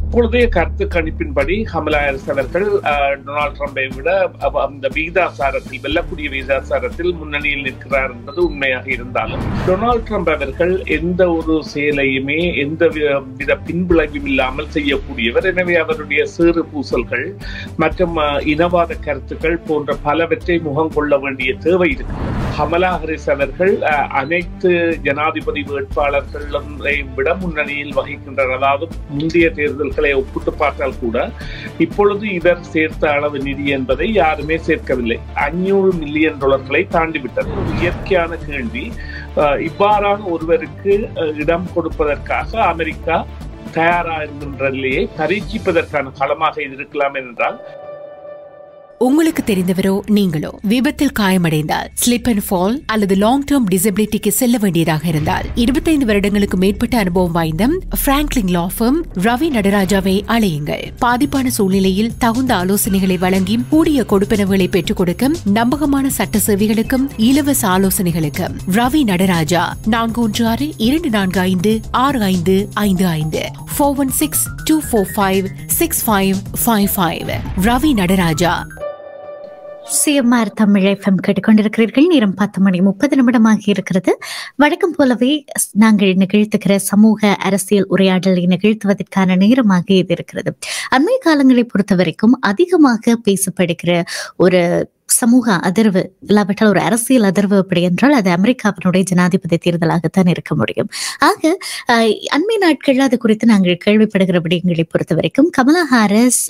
இப்பொழுதைய கருத்து கணிப்பின்படி கமலா ஹாரிஸ் அவர்கள் டொனால்ட் ட்ரம்பை விட அந்த விகிதாசாரத்தில் வெல்லக்கூடிய விகிதாசாரத்தில் முன்னணியில் நிற்கிறார் என்பது உண்மையாக இருந்தாலும் டொனால்ட் ட்ரம்ப் அவர்கள் எந்த ஒரு செயலையுமே எந்த வித பின்விளைவும் இல்லாமல் செய்யக்கூடியவர். எனவே அவருடைய சிறு பூசல்கள் மற்றும் இனவாத கருத்துக்கள் போன்ற பலவற்றை முகம் கொள்ள வேண்டிய தேவை இருக்கு. கமலா ஹாரிஸ் அவர்கள் அனைத்து ஜனாதிபதி வேட்பாளர்களும் விட முன்னணியில் வகிக்கின்றனர். அதாவது முந்தைய தேர்தல்களை ஒப்பிட்டு பார்த்தால் கூட இப்பொழுது இவர் சேர்த்த அளவு நிதி என்பதை யாருமே சேர்க்கவில்லை. $500 மில்லியன் தாண்டிவிட்டது. ஒரு இயற்கையான கேள்வி, இவ்வாறான ஒருவருக்கு இடம் கொடுப்பதற்காக அமெரிக்கா தயாராக இருக்கின்ற நிலையை பரீட்சிப்பதற்கான களமாக இருக்கலாம் என்றால், உங்களுக்கு தெரிந்தவரோ நீங்களோ விபத்தில் காயமடைந்தால், ஸ்லிப் அண்ட் ஃபால் அல்லது லாங் டேர்ம் டிசபிலிட்டிக்கு செல்ல வேண்டியதாக இருந்தால் 25 வருடங்களுக்கு மேற்பட்ட அனுபவம் வாய்ந்த பிராங்க்லின் லா ஃபர்ம் ரவி நடராஜாவை அழையுங்கள். பாதிப்பான சூழ்நிலையில் தகுந்த ஆலோசனைகளை வழங்கி கூடிய கொடுப்பனவுகளை பெற்றுக் கொடுக்கும் நம்பகமான சட்ட சேவைகளுக்கும் இலவச ஆலோசனைகளுக்கும் ரவி நடராஜா 416-245-6555 416-245-6555 ரவி நடராஜா. சிஎம்ஆர் தமிழ் எஃப்எம் கேட்டுக்கொண்டிருக்கிறீர்கள். நேரம் 10:30 இருக்கிறது. வழக்கம் போலவே நாங்கள் நிகழ்த்துகிற சமூக அரசியல் உரையாடலை நிகழ்த்துவதற்கான நேரமாக இது இருக்கிறது. அண்மை காலங்களை பொறுத்த வரைக்கும் அதிகமாக பேசப்படுகிற ஒரு சமூக அதிர்வு இல்லாவிட்டால் ஒரு அரசியல் அதிர்வு அப்படி என்றால் அது அமெரிக்காவினுடைய ஜனாதிபதி தேர்தலாகத்தான் இருக்க முடியும். ஆக அண்மை நாட்கள் அது குறித்து நாங்கள் கேள்விப்படுகிற விடயங்களை பொறுத்த வரைக்கும் கமலா ஹாரிஸ்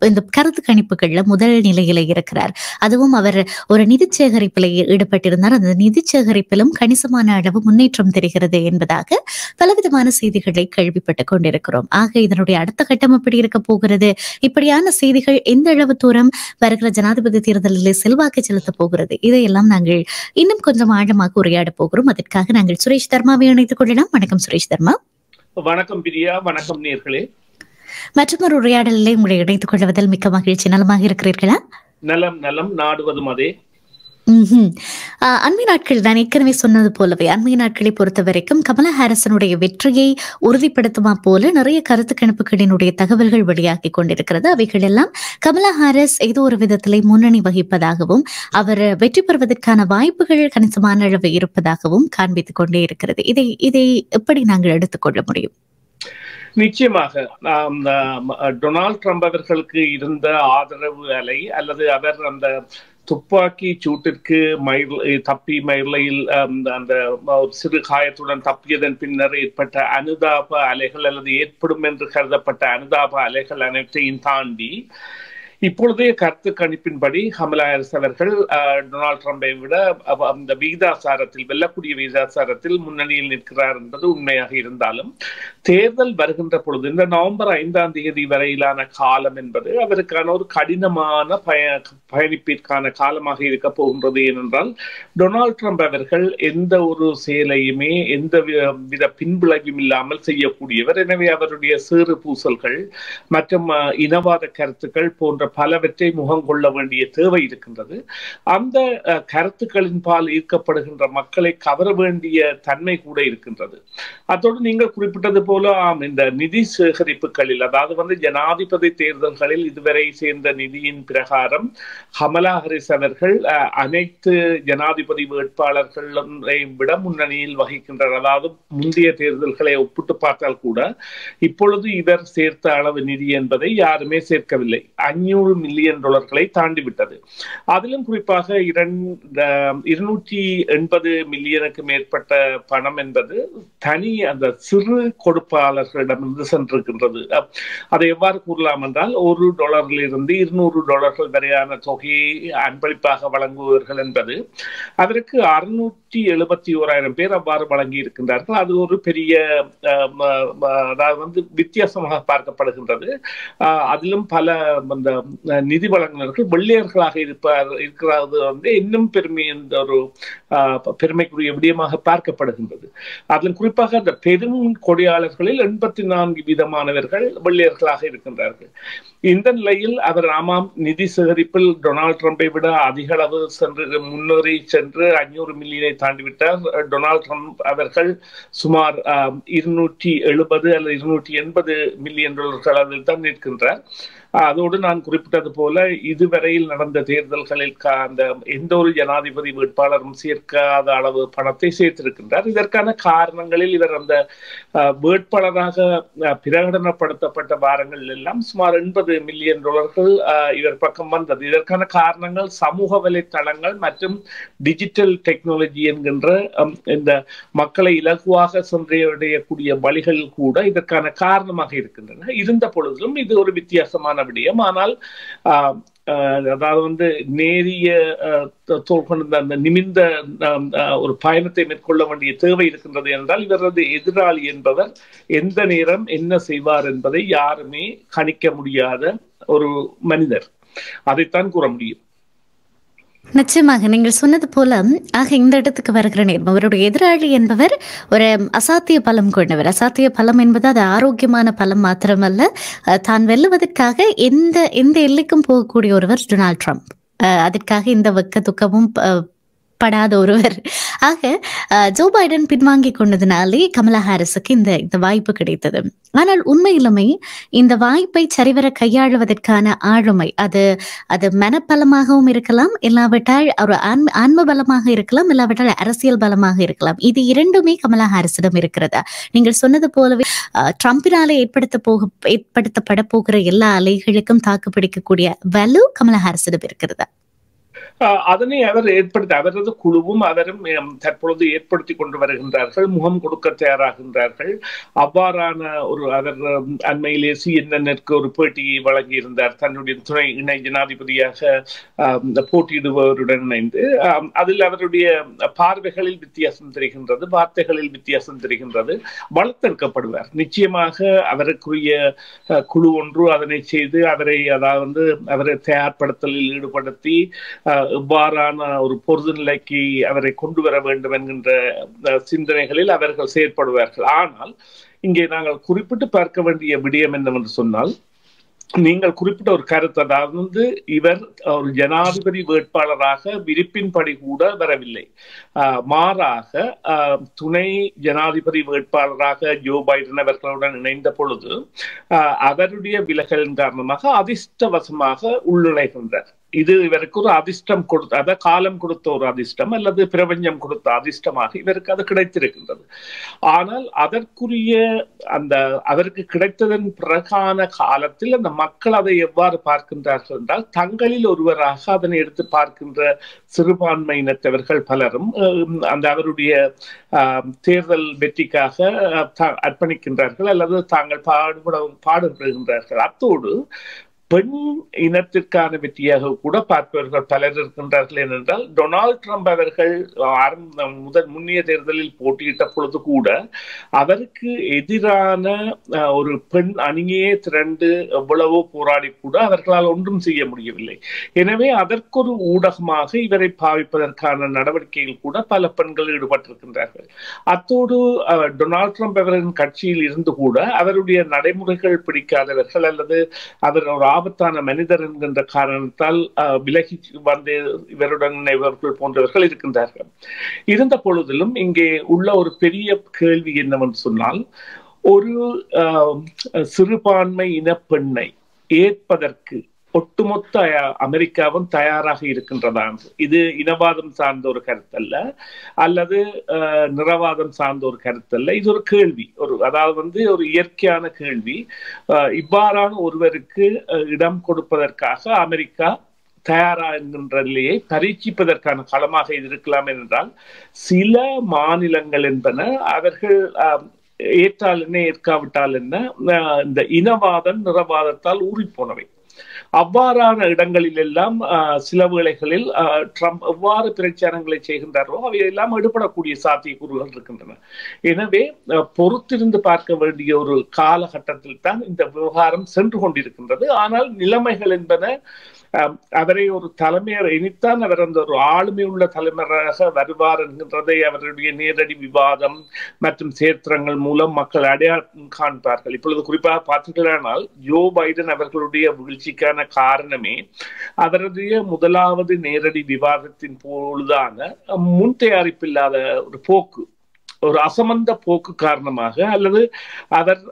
இந்த கருத்து கணிப்புகள்ல முதல் நிலையில இருக்கிறார். அதுவும் அவர் ஒரு நிதி சேகரிப்பில் ஈடுபட்டிருந்தார். அந்த நிதி சேகரிப்பிலும் கணிசமான அளவு முன்னேற்றம் தெரிகிறது என்பதாக பலவிதமான செய்திகளை கேள்விப்பட்டுக் கொண்டிருக்கிறோம். ஆக இதனுடைய அடுத்த கட்டம் எப்படி இருக்க போகிறது, இப்படியான செய்திகள் எந்த அளவு தூரம் வருகிற ஜனாதிபதி தேர்தலில் செல்வாக்கு செலுத்த போகிறது, இதையெல்லாம் நாங்கள் இன்னும் கொஞ்சம் ஆழமாக உரையாட போகிறோம். அதற்காக நாங்கள் சுரேஷ் தர்மாவை இணைத்துக் கொள்ளலாம். வணக்கம் சுரேஷ் தர்மா. வணக்கம் பிரியா. வணக்கம் நேர்களே. மற்றொரு உரையாடலில் உங்களை இணைத்துக் கொள்வதில் மிக்க மகிழ்ச்சி. நலமாக இருக்கிறீர்களா? நலம் நலம், நாடுவதும் அதே. அண்மை நாட்கள் நான் ஏற்கனவே சொன்னது போலவே அண்மை நாட்களை பொறுத்த வரைக்கும் கமலா ஹாரிசனுடைய வெற்றியை உறுதிப்படுத்துமா போல நிறைய கருத்து கணிப்புகளினுடைய தகவல்கள் வெளியாகி கொண்டிருக்கிறது. அவைகள் எல்லாம் கமலா ஹாரிஸ் ஏதோ ஒரு விதத்திலே முன்னணி வகிப்பதாகவும் அவர் வெற்றி பெறுவதற்கான வாய்ப்புகள் கணிசமான அளவு இருப்பதாகவும் காண்பித்துக் கொண்டே இருக்கிறது. இதை எப்படி நாங்கள் எடுத்துக்கொள்ள முடியும்? நிச்சயமாக டொனால்ட் ட்ரம்ப் அவர்களுக்கு இருந்த ஆதரவு அலை அல்லது அவர் அந்த துப்பாக்கி சூட்டிற்கு தப்பி மயிலையில் அந்த சிறு காயத்துடன் தப்பியதன் பின்னர் ஏற்பட்ட அனுதாப அலைகள் அல்லது ஏற்படும் என்று கருதப்பட்ட அனுதாப அலைகள் அனைத்தையும் தாண்டி இப்பொழுதைய கருத்து கணிப்பின்படி கமலா ஹாரிஸ் அவர்கள் டொனால்ட் ட்ரம்பை விட அந்த விகிதாசாரத்தில் வெல்லக்கூடிய விகிதாசாரத்தில் முன்னணியில் நிற்கிறார் என்பது உண்மையாக இருந்தாலும் தேர்தல் வருகின்ற பொழுது இந்த நவம்பர் 5ஆம் தேதி வரையிலான காலம் என்பது அவருக்கான ஒரு கடினமான பயணிப்பிற்கான காலமாக இருக்க போகின்றது. ஏனென்றால் டொனால்ட் ட்ரம்ப் அவர்கள் எந்த ஒரு செயலையுமே எந்த வித பின்விளைவும் இல்லாமல் செய்யக்கூடியவர். எனவே அவருடைய சிறு பூசல்கள் மற்றும் இனவாத கருத்துக்கள் போன்ற பலவற்றை முகம் கொள்ள வேண்டிய தேவை இருக்கின்றது. அந்த கருத்துக்களின் பால் ஈர்க்கப்படுகின்ற மக்களை கவர வேண்டிய தன்மை கூட இருக்கின்றது. அதோடு நீங்கள் குறிப்பிட்டது போல இந்த நிதி சேகரிப்புகளில், அதாவது ஜனாதிபதி தேர்தல்களில் இதுவரை சேர்ந்த நிதியின் பிரகாரம் கமலா ஹாரிஸ் அவர்கள் அனைத்து ஜனாதிபதி வேட்பாளர்களும் விட முன்னணியில் வகிக்கின்றனர். அதாவது முந்தைய தேர்தல்களை ஒப்பிட்டு பார்த்தால் கூட இப்பொழுது இவர் சேர்த்த அளவு நிதி என்பதை யாருமே சேர்க்கவில்லை. $500 மில்லியன் தாண்டிவிட்டது. அதிலும் குறிப்பாக 280 மில்லியனுக்கு மேற்பட்ட பணம் என்பது தனி அந்த சிறு கொடுப்பாளர்களிடமிருந்து சென்றிருக்கின்றது. அதை எவ்வாறு கூறலாம் என்றால், $1 $200 வரையான தொகையை அன்பளிப்பாக வழங்குவார்கள் என்பது அதற்கு 671,000 பேர் அவ்வாறு வழங்கி இருக்கின்றார்கள். அது ஒரு பெரிய அதாவது வித்தியாசமாக பார்க்கப்படுகின்றது. அதிலும் பல நிதி வழங்குனர்கள் வெள்ளையர்களாக இருக்கிறது இன்னும் பெருமைக்குரிய விடயமாக பார்க்கப்படுகின்றது. அதில் குறிப்பாக அந்த பெரும் கொடியாளர்களில் 84% வெள்ளையர்களாக இருக்கின்றார்கள். இந்த நிலையில் அவர் ஆமாம் நிதி சேகரிப்பில் டொனால்ட் ட்ரம்பை விட அதிக அளவு முன்னேறி சென்று 500 மில்லியனை தாண்டிவிட்டார். டொனால்ட் ட்ரம்ப் அவர்கள் சுமார் 270 அல்லது 280 மில்லியன் டாலர்கள் அளவில் தான் நிற்கின்றார். அதோடு நான் குறிப்பிட்டது போல இதுவரையில் நடந்த தேர்தல்களில் அந்த எந்த ஒரு ஜனாதிபதி வேட்பாளரும் சேர்க்காத அளவு பணத்தை சேர்த்திருக்கின்றார். இதற்கான காரணங்களில் இவர் அந்த வேட்பாளராக பிரகடனப்படுத்தப்பட்ட வாரங்கள் எல்லாம் சுமார் 80 மில்லியன் டாலர்கள் இவர் பக்கம் வந்தது. இதற்கான காரணங்கள் சமூக வலைத்தளங்கள் மற்றும் டிஜிட்டல் டெக்னாலஜி என்கின்ற இந்த மக்களை இலகுவாக சென்றடையக்கூடிய வழிகள் கூட இதற்கான காரணமாக இருக்கின்றன. இருந்த பொழுதிலும் இது ஒரு வித்தியாசமான விடயம். ஆனால் அதாவது நேரிய அந்த நிமிந்த ஒரு பயணத்தை மேற்கொள்ள வேண்டிய தேவை இருக்கின்றது என்றால் இவரது எதிராளி என்பவர் எந்த நேரம் என்ன செய்வார் என்பதை யாருமே கணிக்க முடியாத ஒரு மனிதர். அதைத்தான் கூற முடியும். நிச்சயமாக நீங்கள் சொன்னது போல ஆக இந்த இடத்துக்கு வருகிற நேரம் அவருடைய எதிராளி என்பவர் ஒரு அசாத்திய பலம் கொண்டவர். அசாத்திய பலம் என்பது அது ஆரோக்கியமான பலம் மாத்திரமல்ல, தான் வெல்லுவதற்காக எந்த எல்லைக்கும் போகக்கூடிய ஒருவர் டொனால்ட் ட்ரம்ப். அதற்காக இந்த வெக்க துக்கமும் படாத ஒருவர். ஆக ஜோ பைடன் பின்வாங்கி கொண்டதினாலே கமலா ஹாரிஸுக்கு இந்த வாய்ப்பு கிடைத்தது. ஆனால் உண்மையிலுமே இந்த வாய்ப்பை சரிவர கையாளுவதற்கான ஆளுமை அது மனப்பலமாகவும் இருக்கலாம், இல்லாவிட்டால் ஒரு ஆன்ம பலமாக இருக்கலாம், இல்லாவிட்டால் அரசியல் பலமாக இருக்கலாம். இது இரண்டுமே கமலா ஹாரிஸிடம் இருக்கிறதா? நீங்கள் சொன்னது போலவே ட்ரம்பினாலே ஏற்படுத்தப்பட போகிற எல்லா அலைகளுக்கும் தாக்குப்பிடிக்கக்கூடிய வலு கமலா ஹாரிஸிடம் இருக்கிறதா? அதனை அவரது குழுவும் அவரும் தற்பொழுது ஏற்படுத்தி கொண்டு வருகின்றார்கள், முகம் கொடுக்க தயாராகின்றார்கள். அவ்வாறான அவர் அண்மையிலே CNN ஒரு பேட்டியை வழங்கியிருந்தார், தன்னுடைய துணை இணை ஜனாதிபதியாக போட்டியிடுபவருடன் இணைந்து. அதில் அவருடைய பார்வைகளில் வித்தியாசம் தெரிகின்றது, வார்த்தைகளில் வித்தியாசம் தெரிகின்றது. வளர்த்தெடுக்கப்படுவார். நிச்சயமாக அவருக்குரிய குழு ஒன்று அதனை செய்து அவரை தயார்படுத்தலில் ஈடுபடுத்தி இவ்வாறான ஒரு பொருது நிலைக்கு அவரை கொண்டு வர வேண்டும் என்கின்ற சிந்தனைகளில் அவர்கள் செயற்படுவார்கள். ஆனால் இங்கே நாங்கள் குறிப்பிட்டு பார்க்க வேண்டிய விடயம் என்னவென்று சொன்னால், நீங்கள் குறிப்பிட்ட ஒரு கருத்து, அதாவது இவர் ஒரு ஜனாதிபதி வேட்பாளராக விருப்பின்படி கூட வரவில்லை. மாறாக துணை ஜனாதிபதி வேட்பாளராக ஜோ பைடன் அவர்களுடன் இணைந்த பொழுது அவருடைய விலகலின் காரணமாக அதிர்ஷ்டவசமாக உள்நுழைகின்றார். இது இவருக்கு ஒரு அதிர்ஷ்டம் கொடுத்த காலம் கொடுத்த ஒரு அதிர்ஷ்டம் அல்லது பிரபஞ்சம் கொடுத்த அதிர்ஷ்டமாக இவருக்கு அது கிடைத்திருக்கின்றது. ஆனால் அதற்குரிய அவருக்கு கிடைத்ததன் பிறகான காலத்தில் அந்த மக்கள் அதை எவ்வாறு பார்க்கின்றார்கள் என்றால், தங்களில் ஒருவராக அதனை எடுத்து பார்க்கின்ற சிறுபான்மையினத்தவர்கள் பலரும் அவருடைய தேர்தல் வெற்றிக்காக அர்ப்பணிக்கின்றார்கள் அல்லது தாங்கள் பாடுபடுகின்றார்கள். அத்தோடு பெண் இனத்திற்கான வெற்றியாக கூட பார்ப்பவர்கள் பலர் இருக்கின்றார்கள். ஏனென்றால் டொனால்ட் ட்ரம்ப் அவர்கள் முன்னைய தேர்தலில் போட்டியிட்ட பொழுது கூட அவருக்கு எதிரான ஒரு பெண் அணியே திரண்டு எவ்வளவோ போராடி கூட அவர்களால் ஒன்றும் செய்ய முடியவில்லை. எனவே அதற்கொரு ஊடகமாக இவரை பாவிப்பதற்கான நடவடிக்கைகள் கூட பல பெண்கள் ஈடுபட்டிருக்கின்றார்கள். அத்தோடு டொனால்ட் ட்ரம்ப் அவரின் கட்சியில் இருந்து கூட அவருடைய நடைமுறைகள் பிடிக்காதவர்கள் அல்லது அவர் ஒரு ஆபத்தான மனிதர் என்கின்ற காரணத்தால் விலகி வந்து இவருடன் இவர்கள் போன்றவர்கள் இருக்கின்றார்கள். இருந்த பொழுதிலும் இங்கே உள்ள ஒரு பெரிய கேள்வி என்னவென்று சொன்னால், ஒரு சிறுபான்மை இன பெண்ணை ஏற்பதற்கு ஒட்டுமொத்த அமெரிக்காவும் தயாராக இருக்கின்றதா? இது இனவாதம் சார்ந்த ஒரு கருத்தல்ல அல்லது நிறவாதம் சார்ந்த ஒரு கருத்தல்ல. இது ஒரு கேள்வி, அதாவது ஒரு இயற்கையான கேள்வி. இவ்வாறான ஒருவருக்கு இடம் கொடுப்பதற்காக அமெரிக்கா தயாரா என்கின்ற நிலையை பரீட்சிப்பதற்கான களமாக இது இருக்கலாம். என்றால் சில மாநிலங்கள் என்பன அவர்கள் ஏற்றால் என்ன ஏற்காவிட்டால் என்ன, இந்த இனவாதம் நிறவாதத்தால் ஊறி போனவை. அவ்வாறான இடங்களில் எல்லாம் சில வேளைகளில் ட்ரம்ப் எவ்வாறு பிரச்சாரங்களை செய்கின்றாரோ அவையெல்லாம் எடுபடக்கூடிய சாத்தியக்கூறுகள் இருக்கின்றன. எனவே பொறுத்திருந்து பார்க்க வேண்டிய ஒரு காலகட்டத்தில் தான் இந்த விவகாரம் சென்று கொண்டிருக்கின்றது. ஆனால் நிலைமைகள் என்பன அவரை ஒரு தலைமையர் இனித்தான் அவர் அந்த ஒரு ஆளுமை உள்ள தலைவராக வருவார் என்கின்றதை அவருடைய நேரடி விவாதம் மற்றும் சேர்த்திரங்கள் மூலம் மக்கள் அடையாளம் காண்பார்கள். இப்பொழுது குறிப்பாக பார்த்தீர்களானால் ஜோ பைடன் அவர்களுடைய வீழ்ச்சிக்கான காரணமே அவருடைய முதலாவது நேரடி விவாதத்தின் பொழுதான முன் தயாரிப்பில்லாத ஒரு போக்கு, ஒரு அசமந்த போக்கு காரணமாக, அல்லது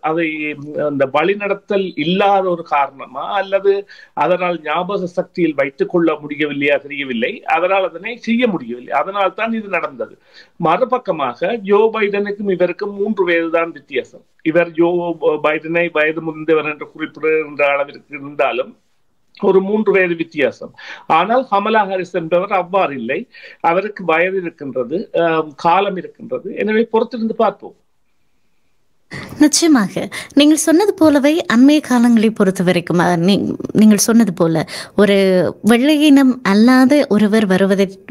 அதை அந்த வழிநடத்தல் இல்லாத ஒரு காரணமா, அல்லது அதனால் ஞாபக சக்தியில் வைத்துக் கொள்ள முடியவில்லையா தெரியவில்லை, அதனால் அதனை செய்ய முடியவில்லை, அதனால் தான் இது நடந்தது. மறுபக்கமாக ஜோ பைடனுக்கும் இவருக்கும் 3 வயது தான் வித்தியாசம். இவர் ஜோ பைடனை வயது முதிர்ந்தவர் என்று குறிப்பிடுகின்ற அளவிற்கு இருந்தாலும் ஒரு 3 வயது வித்தியாசம். ஆனால் கமலா ஹாரிஸ் என்பவர் அவ்வாறு இல்லை. அவருக்கு வயது இருக்கின்றது, காலம் இருக்கின்றது. எனவே பொறுத்திருந்து பார்ப்போம். நிச்சயமாக நீங்கள் சொன்னது போலவே அண்மைய காலங்களை பொறுத்த வரைக்கும் நீங்கள் சொன்னது போல ஒரு வெள்ளையினம் அல்லாத ஒருவர்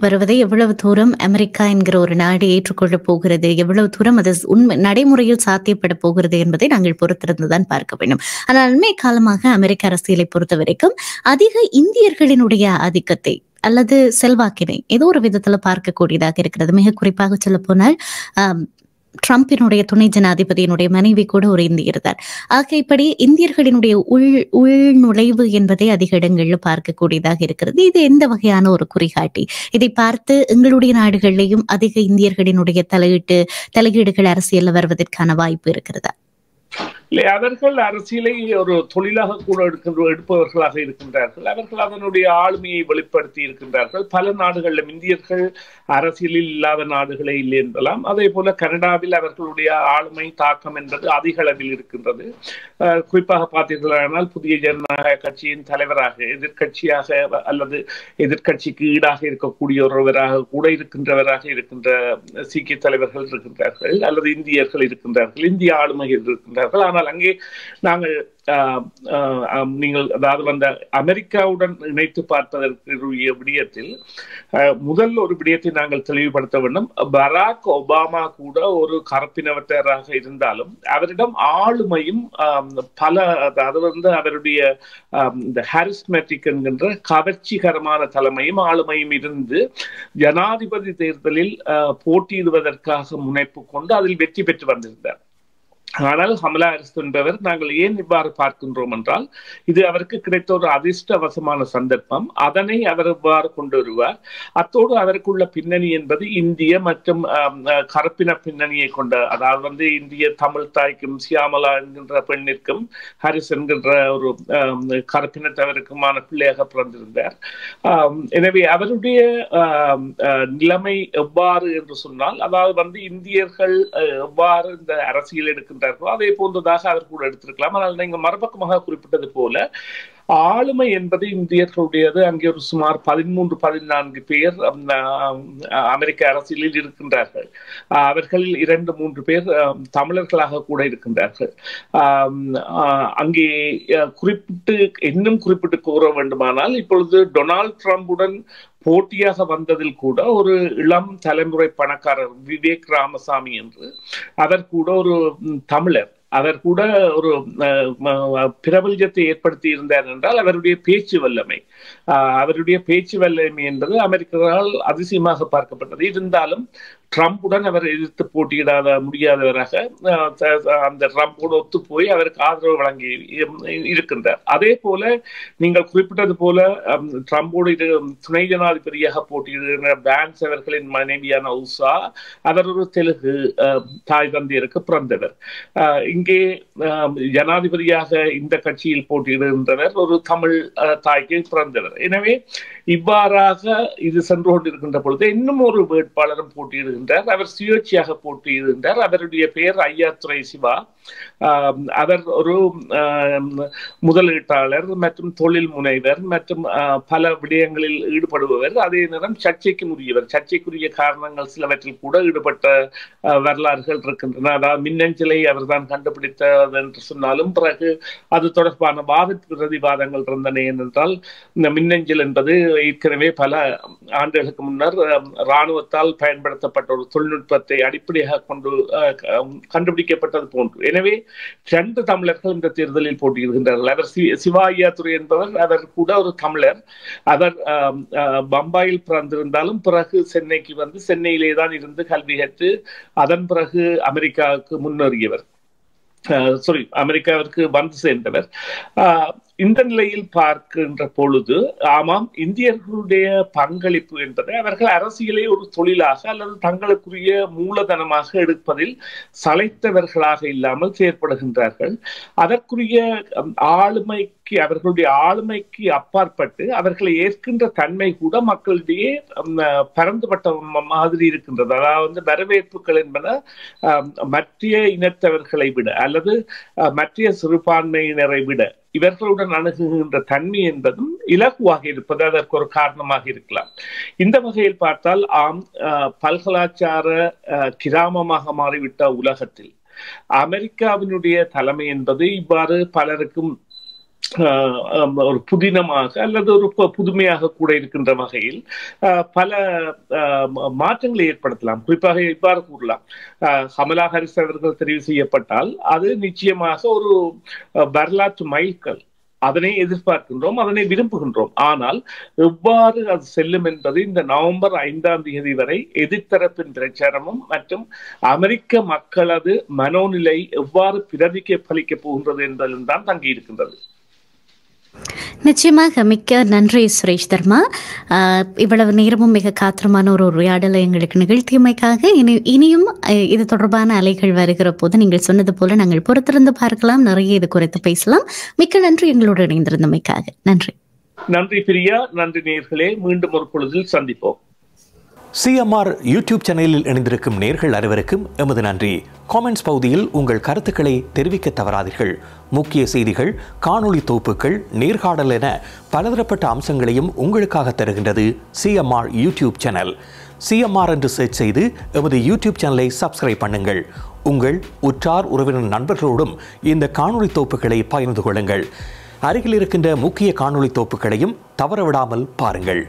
வருவதை எவ்வளவு தூரம் அமெரிக்கா என்கிற ஒரு நாடு ஏற்றுக்கொள்ளப் போகிறது, எவ்வளவு தூரம் அது உண்மை நடைமுறையில் சாத்தியப்பட போகிறது என்பதை நாங்கள் பொறுத்திருந்துதான் பார்க்க வேண்டும். ஆனால் அண்மைய காலமாக அமெரிக்க அரசியலை பொறுத்த வரைக்கும் அதிக இந்தியர்களினுடைய ஆதிக்கத்தை அல்லது செல்வாக்கினை ஏதோ ஒரு விதத்துல பார்க்கக்கூடியதாக இருக்கிறது. மிக குறிப்பாக சொல்ல போனால் ட்ரம்பினுடைய துணை ஜனாதிபதியினுடைய மனைவி கூட ஒரு இந்தியர் தான். ஆக இப்படி இந்தியர்களினுடைய உள் நுழைவு என்பதை அதிக இடங்களில் பார்க்கக்கூடியதாக இருக்கிறது. இது எந்த வகையான ஒரு குறிகாட்டி? இதை பார்த்து எங்களுடைய நாடுகளிலேயும் அதிக இந்தியர்களினுடைய தலையீடுகள் அரசியல் வருவதற்கான வாய்ப்பு இருக்கிறதா? இல்லை, அவர்கள் அரசியலை ஒரு தொழிலாக கூட எடுப்பவர்களாக இருக்கின்றார்கள். அவர்கள் அதனுடைய ஆளுமையை வெளிப்படுத்தி இருக்கின்றார்கள். பல நாடுகளிலும் இந்தியர்கள் அரசியலில் இல்லாத நாடுகளே இல்லை என்பலாம். அதே போல கனடாவில் அவர்களுடைய ஆளுமை தாக்கம் என்பது அதிக அளவில் இருக்கின்றது. குறிப்பாக பார்த்தீர்களானால் புதிய ஜனநாயக கட்சியின் தலைவராக, எதிர்கட்சியாக அல்லது எதிர்கட்சிக்கு ஈடாக இருக்கக்கூடிய ஒருவராக கூட இருக்கின்ற சீக்கிய தலைவர்கள் இருக்கின்றார்கள், அல்லது இந்தியர்கள் இருக்கின்றார்கள், இந்திய ஆளுமைகள் இருக்கின்றார்கள். ஆனால் அங்கே நாங்கள் நீங்கள் அதாவது வந்த அமெரிக்காவுடன் இணைத்து பார்ப்பதற்குரிய விடயத்தில் முதல் ஒரு விடயத்தை நாங்கள் தெளிவுபடுத்த வேண்டும். பராக் ஒபாமா கூட ஒரு கருப்பினவராக இருந்தாலும் அவரிடம் ஆளுமையும் பல, அதாவது அவருடைய இந்த ஹாரிஸ்மேட்டிக் என்கின்ற கவர்ச்சிகரமான தலைமையும் ஆளுமையும் இருந்து ஜனாதிபதி தேர்தலில் போட்டியிடுவதற்காக முனைப்பு கொண்டு அதில் வெற்றி பெற்று வந்திருந்தார். ஆனால் கமலா ஹாரிஸ் என்பவர் நாங்கள் ஏன் இவ்வாறு பார்க்கின்றோம் என்றால், இது அவருக்கு கிடைத்த ஒரு அதிர்ஷ்டவசமான சந்தர்ப்பம். அதனை அவர் இவ்வாறு கொண்டு வருவார். அத்தோடு அவருக்குள்ள பின்னணி என்பது இந்திய மற்றும் கருப்பின பின்னணியை கொண்ட, அதாவது இந்திய தமிழ் தாய்க்கும் சியாமலா என்கின்ற பெண்ணிற்கும் ஹாரிஸ் என்கின்ற ஒரு கருப்பினத்தவருக்குமான பிள்ளையாக பிறந்திருந்தார். எனவே அவருடைய நிலைமை எவ்வாறு என்று சொன்னால், அதாவது இந்தியர்கள் எவ்வாறு இந்த அரசியல் எடுக்கின்ற அதே போன்றதாக அவர் கூட எடுத்திருக்கலாம். ஆனால் நீங்க மறுபக்கமாக குறிப்பிட்டது போல ஆளுமை என்பது இந்தியர்களுடையது. அங்கே ஒரு சுமார் 13-14 பேர் அமெரிக்க அரசியலில் இருக்கின்றார்கள். அவர்களில் 2-3 பேர் தமிழர்களாக கூட இருக்கின்றார்கள். அங்கே குறிப்பிட்டு கூற வேண்டுமானால், இப்பொழுது டொனால்ட் ட்ரம்புடன் போட்டியாக வந்ததில் கூட ஒரு இளம் தலைமுறை பணக்காரர் விவேக் ராமசாமி என்று, அவர் கூட ஒரு தமிழர், அவர் கூட ஒரு பிரபல்யத்தை ஏற்படுத்தி இருந்தார் என்றால் அவருடைய பேச்சு வல்லமை என்பது அமெரிக்கர்களால் அதிசயமாக பார்க்கப்பட்டது. இருந்தாலும் ட்ரம்புடன் அவர் எதிர்த்து போட்டியிடாத முடியாதவராக அந்த ட்ரம்போடு ஒத்து போய் அவருக்கு ஆதரவு வழங்கி இருக்கின்றார். அதே போல நீங்கள் குறிப்பிட்டது போல ட்ரம்போடு துணை ஜனாதிபதியாக போட்டியிடுகிற பிரான்ஸ் அவர்களின் மனைவியான உஷா, அவர் ஒரு தெலுங்கு தாய் தந்தையருக்கு பிறந்தவர். இங்கே ஜனாதிபதியாக இந்த கட்சியில் போட்டியிடுகின்றனர் ஒரு தமிழ் தாய்க்கு பிறந்தவர். எனவே இவ்வாறாக இது சென்று கொண்டிருக்கின்ற பொழுது இன்னும் ஒரு வேட்பாளரும் போட்டியிடுகின்றார். அவர் சுயேட்சையாக போட்டியிடுகின்றார். அவருடைய பெயர் ஐயாத்துரை சிவா. அவர் ஒரு முதலீட்டாளர் மற்றும் தொழில் முனைவர் மற்றும் பல விடயங்களில் ஈடுபடுபவர். அதே நேரம் சர்ச்சைக்குரிய காரணங்கள் சிலவற்றில் கூட ஈடுபட்ட வரலாறுகள் இருக்கின்றன. அதாவது மின்னஞ்சலை அவர்தான் கண்டுபிடித்தது என்று சொன்னாலும் பிறகு அது தொடர்பான வாத பிரதிவாதங்கள் இருந்தன. ஏனென்றால் இந்த மின்னஞ்சல் என்பது ஏற்கனவே பல ஆண்டுகளுக்கு முன்னர் இராணுவத்தால் பயன்படுத்தப்பட்ட ஒரு தொழில்நுட்பத்தை அடிப்படையாக கொண்டு கண்டுபிடிக்கப்பட்டது போன்று. எனவே 2 தமிழர்கள் இந்த தேர்தலில் போட்டியிடுகின்றார்கள். அவர் சிவாயாத்துறை என்பவர், அவர் கூட ஒரு தமிழர். அவர் பம்பாயில் பிறந்திருந்தாலும் பிறகு சென்னைக்கு வந்து சென்னையிலே தான் இருந்து கல்வி கற்று அதன் பிறகு அமெரிக்காவுக்கு முன்னேறியவர். அமெரிக்காவிற்கு வந்து சேர்ந்தவர். இந்த நிலையில் பார்க்கின்ற பொழுது ஆமாம், இந்தியர்களுடைய பங்களிப்பு என்பதை அவர்கள் அரசியலை ஒரு தொழிலாக அல்லது தங்களுக்குரிய மூலதனமாக எடுப்பதில் சளைத்தவர்களாக இல்லாமல் செயற்படுகின்றார்கள். அதற்குரிய அவர்களுடைய ஆளுமைக்கு அப்பாற்பட்டு அவர்களை ஏற்கின்ற தன்மை கூட மக்களிடையே பரந்துபட்ட மாதிரி இருக்கின்றது. அதாவது வரவேற்புகள் என்பன மற்ற இனத்தவர்களை விட அல்லது மற்ற சிறுபான்மையினரை விட இவர்களுடன் அணுகுகின்ற தன்மை என்பதும் இலகுவாக இருப்பது அதற்கு ஒரு காரணமாக இருக்கலாம். இந்த வகையில் பார்த்தால் பல்கலாச்சார கிராமமாக மாறிவிட்ட உலகத்தில் அமெரிக்காவினுடைய தலைமை என்பது இவ்வாறு பலருக்கும் ஒரு புதினமாக அல்லது ஒரு புதுமையாக கூட இருக்கின்ற வகையில் பல மாற்றங்களை ஏற்படுத்தலாம். குறிப்பாக இவ்வாறு கூறலாம், கமலா ஹாரிஸ் அவர்கள் தெரிவு செய்யப்பட்டால் அது நிச்சயமாக ஒரு வரலாற்று மைல்கல். அதனை எதிர்பார்க்கின்றோம், அதனை விரும்புகின்றோம். ஆனால் எவ்வாறு அது செல்லும் என்பது இந்த நவம்பர் 5ஆம் தேதி வரை எதிர்த்தரப்பின் பிரச்சாரமும் மற்றும் அமெரிக்க மக்களது மனோநிலை எவ்வாறு பிரதிபலிக்கப் போகின்றது என்பதிலும் தான் தங்கியிருக்கின்றது. நிச்சயமாக மிக்க நன்றி சுரேஷ் தர்மா. இவ்வளவு நேரமும் மிக காத்திரமான ஒரு உரையாடலை எங்களுக்கு நிகழ்த்தியமைக்காக. இனியும் இது தொடர்பான அலைகள் வருகிற போது நீங்கள் சொன்னது போல நாங்கள் பொறுத்திருந்து பார்க்கலாம், நிறைய இது குறித்து பேசலாம். மிக்க நன்றி எங்களோடு இணைந்திருந்தமைக்காக. நன்றி. நன்றி பிரியா, நன்றி நேயர்களே. மீண்டும் ஒரு பொழுதில் சந்திப்போம். சிஎம்ஆர் யூடியூப் சேனலில் இணைந்திருக்கும் நேர்கள் அனைவருக்கும் எமது நன்றி. காமெண்ட்ஸ் பகுதியில் உங்கள் கருத்துக்களை தெரிவிக்க தவறாதீர்கள். முக்கிய செய்திகள், காணொளி தொகுப்புகள், நேர்காணல் என பலதரப்பட்ட அம்சங்களையும் உங்களுக்காக தருகின்றது சிஎம்ஆர் யூடியூப் சேனல். சிஎம்ஆர் என்று சர்ச் செய்து எமது யூடியூப் சேனலை சப்ஸ்கிரைப் பண்ணுங்கள். உங்கள் உற்றார் உறவினர் நண்பர்களோடும் இந்த காணொளி தொகுப்புகளை பகிர்ந்து கொள்ளுங்கள். அருகில் இருக்கின்ற முக்கிய காணொளி தொகுப்புகளையும் தவறவிடாமல் பாருங்கள்.